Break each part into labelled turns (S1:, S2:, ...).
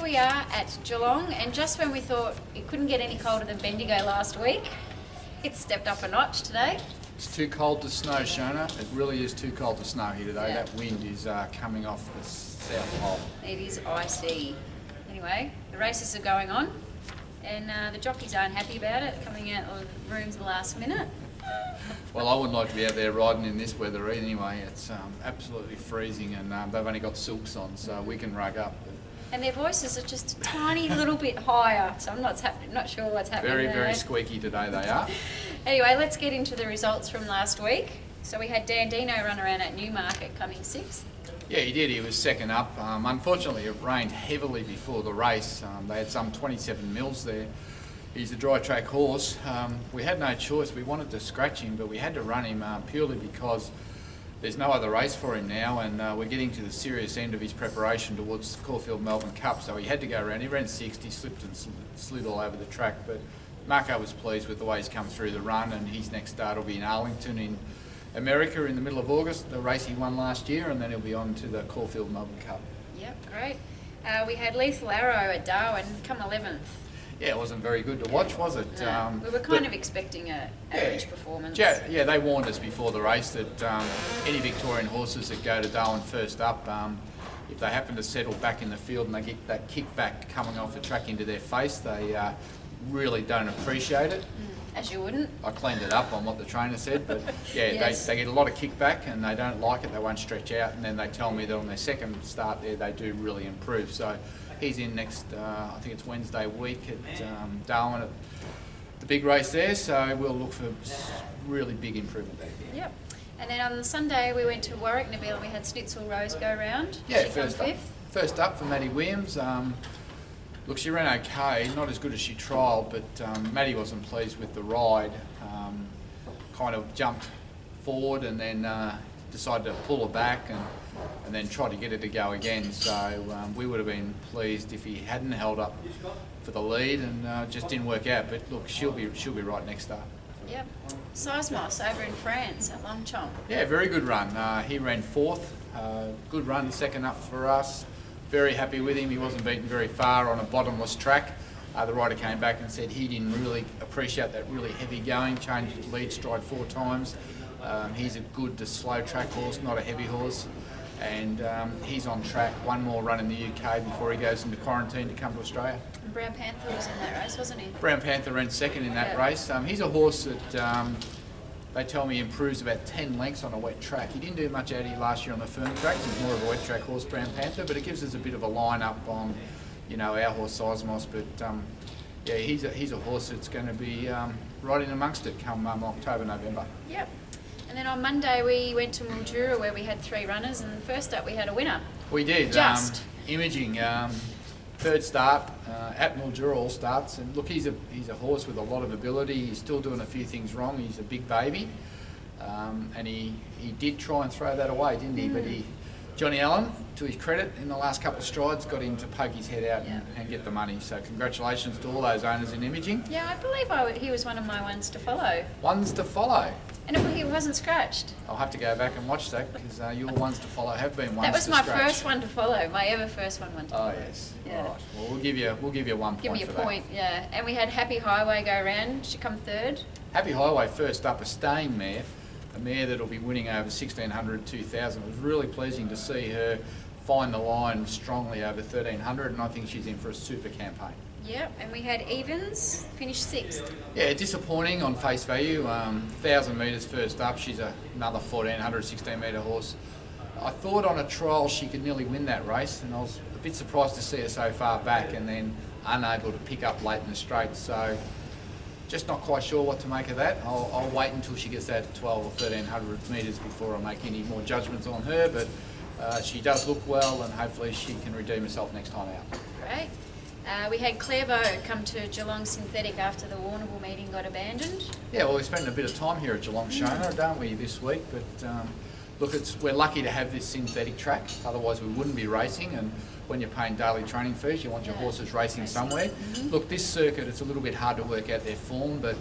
S1: we are at Geelong, and just when we thought it couldn't get any colder than Bendigo last week, it's stepped up a notch today.
S2: It's too cold to snow, Shona. It really is too cold to snow here today.
S1: Yeah.
S2: That wind is coming off the south pole.
S1: It is icy. Anyway, the races are going on, and the jockeys aren't happy about it, coming out of the rooms the last minute.
S2: Well, I wouldn't like to be out there riding in this weather anyway. It's absolutely freezing, and they've only got silks on, so we can rug up.
S1: And their voices are just a tiny little bit higher, so I'm not sure what's happening
S2: Very,
S1: there.
S2: very squeaky today they are.
S1: Anyway, let's get into the results from last week. So we had Dan Dino run around at Newmarket coming 6th.
S2: Yeah, he did. He was second up. Unfortunately, it rained heavily before the race. They had some 27 mils there. He's a dry track horse. We had no choice. We wanted to scratch him, but we had to run him purely because there's no other race for him now, and we're getting to the serious end of his preparation towards the Caulfield Melbourne Cup, so he had to go around. He ran 6th, he slipped and slid all over the track, but Marco was pleased with the way he's come through the run, and his next start will be in Arlington in America in the middle of August, the race he won last year, and then he'll be on to the Caulfield Melbourne Cup.
S1: Yep, great. We had Lethal Arrow at Darwin come 11th.
S2: Yeah, it wasn't very good to watch, was it?
S1: No, we were kind of expecting an average performance.
S2: Yeah, they warned us before the race that any Victorian horses that go to Darwin first up, if they happen to settle back in the field and they get that kickback coming off the track into their face, they really don't appreciate it.
S1: As you wouldn't.
S2: I cleaned it up on what the trainer said, but yeah,
S1: Yes.
S2: they get a lot of kickback and they don't like it, they won't stretch out, and then they tell me that on their second start there they do really improve. So he's in next, I think it's Wednesday week at Darwin at the big race there, so we'll look for really big improvement there.
S1: Yep. And then on the Sunday we went to Warwick, Nabil, and we had Schnitzel Rose go round.
S2: Yeah,
S1: She come
S2: first up.
S1: 5th.
S2: First up for Maddie Williams. Look, she ran okay, not as good as she trialled, but Maddie wasn't pleased with the ride. Kind of jumped forward and then decided to pull her back and then try to get her to go again. So we would have been pleased if he hadn't held up for the lead, and just didn't work out. But look, she'll be right next up.
S1: Yep. Seismos over in France at Longchamp.
S2: Yeah, very good run. He ran 4th. Good run, second up for us. Very happy with him. He wasn't beaten very far on a bottomless track. The rider came back and said he didn't really appreciate that really heavy going, changed his lead stride 4 times. He's a good to slow track horse, not a heavy horse. And he's on track. One more run in the UK before he goes into quarantine to come to Australia.
S1: And Brown Panther was in that race, wasn't he?
S2: Brown Panther ran 2nd in that
S1: Yeah.
S2: race. He's a horse that they tell me improves about 10 lengths on a wet track. He didn't do much out here last year on the firm tracks. He's more of a wet track horse, Brown Panther, but it gives us a bit of a line up on, our horse Seismos. But yeah, he's a horse that's going to be right in amongst it come October, November.
S1: Yep. And then on Monday we went to Mildura where we had 3 runners, and first up we had a winner.
S2: We did.
S1: Just.
S2: Imaging, 3rd start at Mildura, all starts, and look, he's a horse with a lot of ability. He's still doing a few things wrong. He's a big baby, and he did try and throw that away, didn't he? But Johnny Allen, to his credit, in the last couple of strides, got him to poke his head out and get the money. So congratulations to all those owners in Imaging.
S1: Yeah, I believe he was one of my ones to follow.
S2: Ones to follow.
S1: And he wasn't scratched.
S2: I'll have to go back and watch that because your ones to follow have been ones
S1: That was
S2: to
S1: my
S2: scratch.
S1: first one to follow, my ever first one to follow.
S2: Oh yes.
S1: Yeah.
S2: All right. Well, we'll give you 1 point.
S1: Give me a
S2: for
S1: point, yeah. And we had Happy Highway go round. She come 3rd.
S2: That. Happy Highway first up, a staying mare, a mare that'll be winning over 1,600, 2,000. It was really pleasing to see her find the line strongly over 1,300, and I think she's in for a super campaign.
S1: Yep, and we had Evans finish 6th.
S2: Yeah, disappointing on face value. 1,000 metres first up. She's another 1,400, 16 metre horse. I thought on a trial she could nearly win that race, and I was a bit surprised to see her so far back and then unable to pick up late in the straight. So just not quite sure what to make of that. I'll wait until she gets out to 1,200 or 1,300 metres before I make any more judgments on her, but she does look well, and hopefully she can redeem herself next time out.
S1: Great. We had Clairvaux come to Geelong Synthetic after the Warrnambool meeting got abandoned.
S2: Yeah, well, we spent a bit of time here at Geelong, Shona, don't we, this week? But look, we're lucky to have this synthetic track. Otherwise, we wouldn't be racing. And when you're paying daily training fees, you want your horses racing somewhere. Look, this circuit, it's a little bit hard to work out their form, but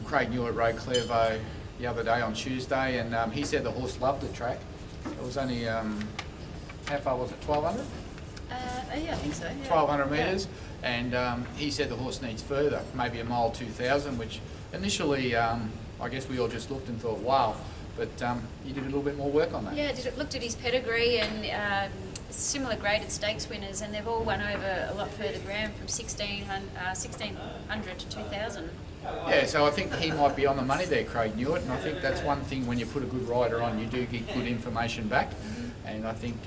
S2: Craig Newitt rode Clairvaux the other day on Tuesday, and he said the horse loved the track. It was only, how far was it, 1,200?
S1: Yeah, I think so. Yeah.
S2: 1,200 metres, and he said the horse needs further, maybe a mile 2,000, which initially I guess we all just looked and thought, wow, but he did a little bit more work on that.
S1: Yeah, looked at his pedigree and similar graded stakes winners, and they've all won over a lot further ground from 1,600 to 2,000.
S2: Yeah, so I think he might be on the money there, Craig Newitt, and I think that's one thing when you put a good rider on, you do get good information back. And I think,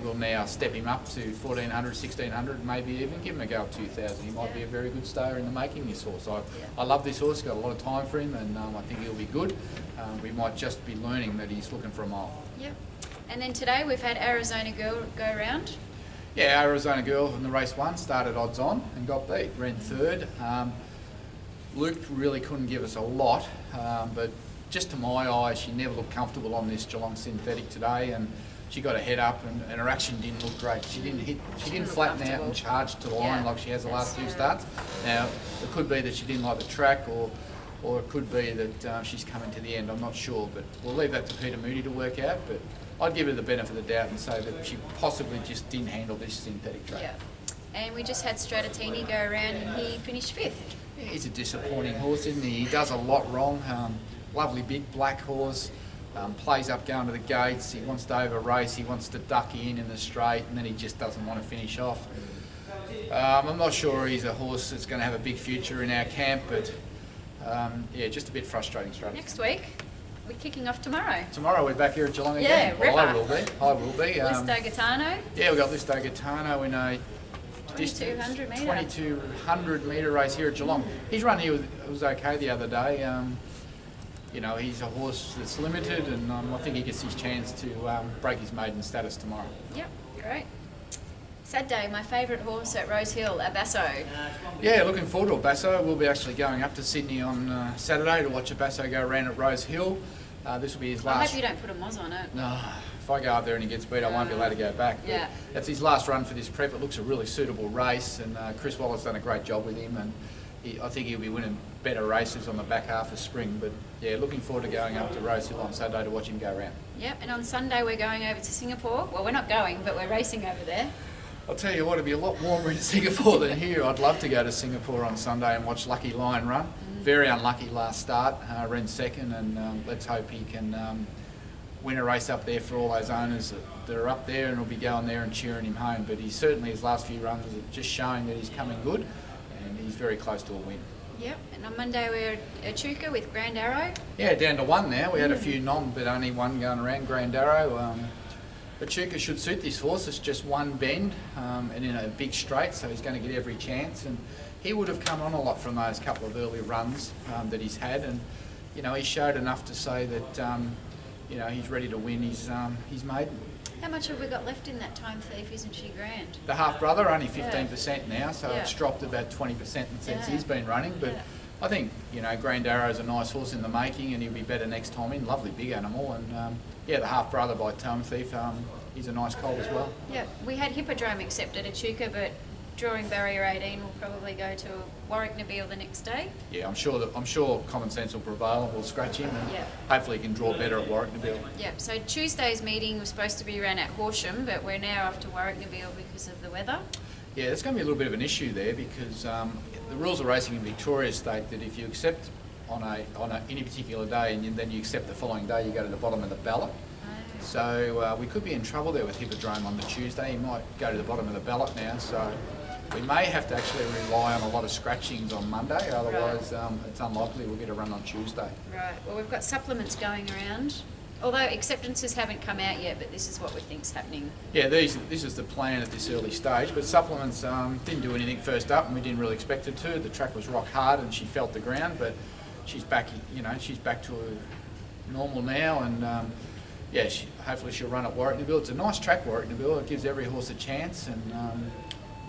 S2: we'll now step him up to 1,400, 1,600, maybe even give him a go at 2,000. He might be a very good stayer in the making, this horse. I love this horse, got a lot of time for him, and I think he'll be good. We might just be learning that he's looking for a mile.
S1: Yep. And then today we've had Arizona Girl go around.
S2: Yeah, Arizona Girl in the race 1 started odds on and got beat, ran third. Luke really couldn't give us a lot, but just to my eyes, she never looked comfortable on this Geelong synthetic today, and she got a head up, and her action didn't look great. She didn't flatten out and charge to the line like she has the last 2 starts. Now, it could be that she didn't like the track, or it could be that she's coming to the end. I'm not sure, but we'll leave that to Peter Moody to work out. But I'd give her the benefit of the doubt and say that she possibly just didn't handle this synthetic track.
S1: Yeah. And we just had Strattatini go around, and he finished 5th.
S2: Yeah, he's a disappointing horse, isn't he? He does a lot wrong. Lovely big black horse. Plays up going to the gates, he wants to over race, he wants to duck in the straight, and then he just doesn't want to finish off. I'm not sure he's a horse that's going to have a big future in our camp, but just a bit frustrating strategy.
S1: Next week, we're kicking off tomorrow.
S2: Tomorrow we're back here at Geelong
S1: Yeah,
S2: again. Well, I will be.
S1: Listo Gaetano.
S2: Yeah, we've got Listo Gaetano in a
S1: 2,200 metre.
S2: 2,200 metre race here at Geelong. His run here was okay the other day. He's a horse that's limited, and I think he gets his chance to break his maiden status tomorrow.
S1: Yep, great. Saturday, my favourite horse at Rose Hill, Abasso.
S2: Yeah, looking forward to Abasso. We'll be actually going up to Sydney on Saturday to watch Abasso go around at Rose Hill. This will be his last...
S1: I hope you don't put a moz on it.
S2: No, if I go up there and he gets beat, I won't be allowed to go back.
S1: Yeah.
S2: That's his last run for this prep. It looks a really suitable race, and Chris Waller's done a great job with him, and I think he'll be winning better races on the back half of spring. But yeah, looking forward to going up to Rose Hill on Saturday to watch him go around.
S1: Yep, and on Sunday we're going over to Singapore. Well, we're not going, but we're racing over there.
S2: I'll tell you what, it'd be a lot warmer in Singapore than here. I'd love to go to Singapore on Sunday and watch Lucky Lion run. Very unlucky last start, ran second, and let's hope he can win a race up there for all those owners that are up there, and we'll be going there and cheering him home. But he's certainly, his last few runs are just showing that he's coming good, and he's very close to a win.
S1: Yep, and on Monday we're at Echuca with Grand Arrow.
S2: Yeah, down to 1 now. We had a few but only one going around, Grand Arrow. Echuca should suit this horse. It's just one bend and in a big straight, so he's going to get every chance. And he would have come on a lot from those couple of early runs that he's had, and he showed enough to say that he's ready to win his maiden.
S1: How much have we got left in that Time Thief? Isn't she grand?
S2: The half brother only 15% now, so
S1: Yeah.
S2: it's dropped about 20% since
S1: Yeah.
S2: he's been running. But
S1: Yeah.
S2: I think Grand Arrow's a nice horse in the making, and he'll be better next time in. Lovely big animal, and the half brother by Time Thief, he's a nice colt as well.
S1: Yeah, we had Hippodrome accepted at Echuca, but drawing barrier 18 will probably go to Warwick Nabil the next day.
S2: Yeah, I'm sure common sense will prevail, and we'll scratch him, and
S1: Yeah.
S2: hopefully he can draw better at Warwick Nabil.
S1: Yeah, so Tuesday's meeting was supposed to be run at Horsham, but we're now off to Warwick Nabil because of the weather.
S2: Yeah, there's going to be a little bit of an issue there because the rules of racing in Victoria state that if you accept on any particular day and then you accept the following day, you go to the bottom of the ballot. So we could be in trouble there with Hippodrome on the Tuesday. He might go to the bottom of the ballot now, so we may have to actually rely on a lot of scratchings on Monday, otherwise it's unlikely we'll get a run on Tuesday.
S1: Right, well we've got supplements going around, although acceptances haven't come out yet, but this is what we think's happening.
S2: Yeah, this is the plan at this early stage, but supplements didn't do anything first up, and we didn't really expect it to. The track was rock hard and she felt the ground, but she's back, she's back to normal now, and hopefully she'll run at Warwick Nabil. It's a nice track, Warwick Nabil. It gives every horse a chance, and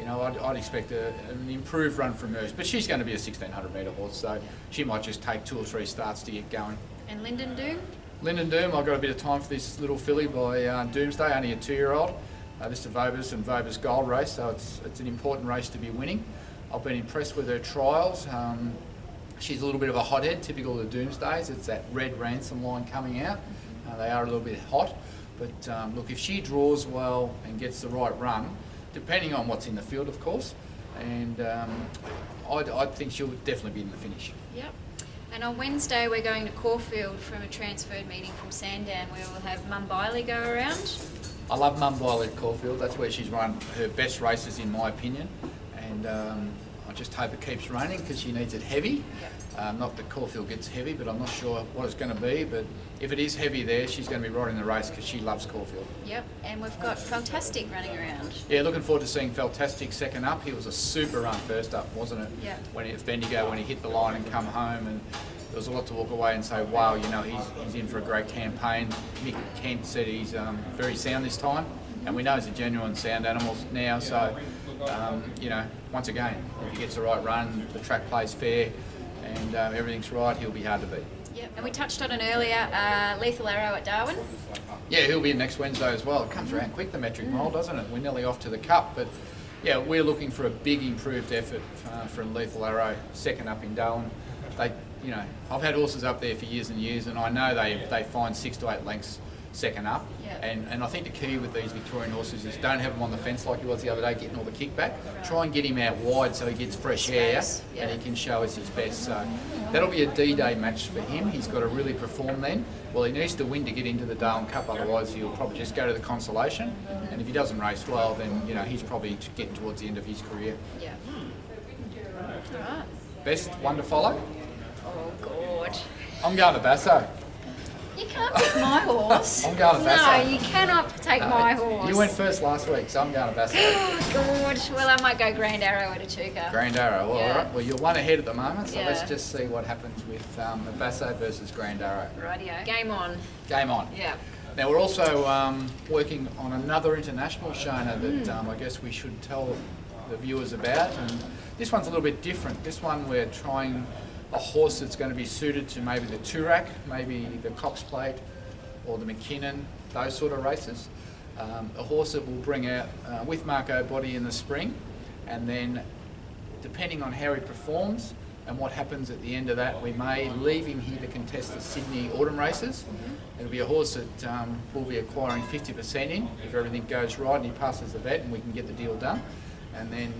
S2: I'd expect an improved run from hers. But she's going to be a 1,600 metre horse, so she might just take 2 or 3 starts to get going.
S1: And Lyndon Doom?
S2: Lyndon Doom, I've got a bit of time for this little filly by Doomsday, only a 2-year-old. This is a Vobis and Vobis Gold race, so it's an important race to be winning. I've been impressed with her trials. She's a little bit of a hothead, typical of the Doomsdays. It's that red ransom line coming out. They are a little bit hot, but look, if she draws well and gets the right run, depending on what's in the field, of course. And I think she'll definitely be in the finish.
S1: Yep. And on Wednesday we're going to Caulfield from a transferred meeting from Sandown where we'll have Mum Biley go around.
S2: I love Mum Biley at Caulfield. That's where she's run her best races, in my opinion. And I just hope it keeps raining because she needs it heavy.
S1: Yep.
S2: Not that Caulfield gets heavy, but I'm not sure what it's going to be. But if it is heavy there, she's going to be right in the race because she loves Caulfield.
S1: Yep. And we've got Fantastic running around.
S2: Yeah, looking forward to seeing Fantastic second up. He was a super run first up, wasn't it?
S1: Yeah.
S2: When he, at Bendigo, when he hit the line and come home, and there was a lot to walk away and say, wow, you know, he's in for a great campaign. Nick Kent said he's very sound this time, and we know he's a genuine sound animal now. So, you know, once again, if he gets the right run, the track plays fair, and everything's right, he'll be hard to beat.
S1: Yep. And we touched on it earlier, Lethal Arrow at Darwin.
S2: Yeah, he'll be in next Wednesday as well. It comes around quick, the metric mile, doesn't it? We're nearly off to the Cup, but yeah, we're looking for a big improved effort from Lethal Arrow, second up in Darwin. They, you know, I've had horses up there for years and years, and I know they find 6 to 8 lengths second up.
S1: Yeah.
S2: And I think the key with these Victorian horses is don't have him on the fence like he was the other day, getting all the kickback. Try and get him out wide so he gets fresh air and he can show us his best. So that'll be a D-Day match for him. He's got to really perform then. Well, he needs to win to get into the Darwin Cup, otherwise he'll probably just go to the consolation. And if he doesn't race well, then you know he's probably getting towards the end of his career.
S1: Yeah. All right.
S2: Best one to follow?
S1: Oh, God.
S2: I'm going to Basso.
S1: You can't pick my horse.
S2: I'm going to Basso.
S1: No, you cannot take my horse.
S2: You went first last week, so I'm going to Basso.
S1: Oh, God. Well, I might go Grand Arrow at Echuca.
S2: Grand Arrow, well,
S1: Yeah.
S2: all right. Well, you're one ahead at the moment, so
S1: Yeah.
S2: let's just see what happens with Basso versus Grand Arrow.
S1: Rightio. Game on.
S2: Game on.
S1: Yeah.
S2: Now, we're also working on another international, Shona, that I guess we should tell the viewers about. And this one's a little bit different. This one we're trying a horse that's going to be suited to maybe the Toorak, maybe the Cox Plate, or the McKinnon, those sort of races. A horse that will bring out with Marco Botti in the spring, and then depending on how he performs and what happens at the end of that, we may leave him here to contest the Sydney autumn races. It'll be a horse that we'll be acquiring 50% in if everything goes right and he passes the vet and we can get the deal done. And then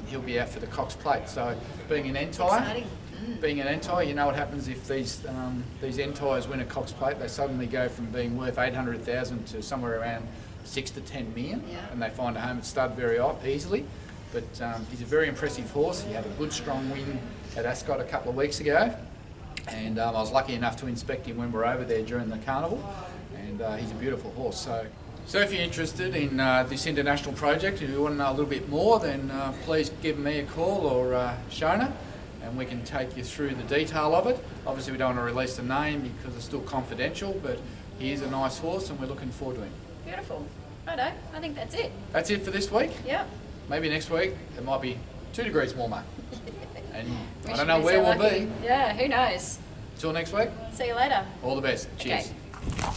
S2: he'll be out for the Cox Plate. So being an Entire, you know what happens if these Entires win a Cox Plate, they suddenly go from being worth 800,000 to somewhere around 6 to 10 million, and they find a home at stud very easily. But he's a very impressive horse. He had a good strong win at Ascot a couple of weeks ago, and I was lucky enough to inspect him when we were over there during the carnival, and he's a beautiful horse. So if you're interested in this international project and you want to know a little bit more, then please give me a call or Shona, and we can take you through the detail of it. Obviously we don't want to release the name because it's still confidential, but he is a nice horse and we're looking forward to him.
S1: Beautiful. Righto. I think that's it.
S2: That's it for this week.
S1: Yep.
S2: Maybe next week it might be 2 degrees warmer. And I
S1: should
S2: don't know
S1: be
S2: where
S1: so
S2: we'll
S1: lucky.
S2: be.
S1: Yeah, who knows?
S2: Till next week,
S1: See you later.
S2: all the best. Cheers.
S1: Okay.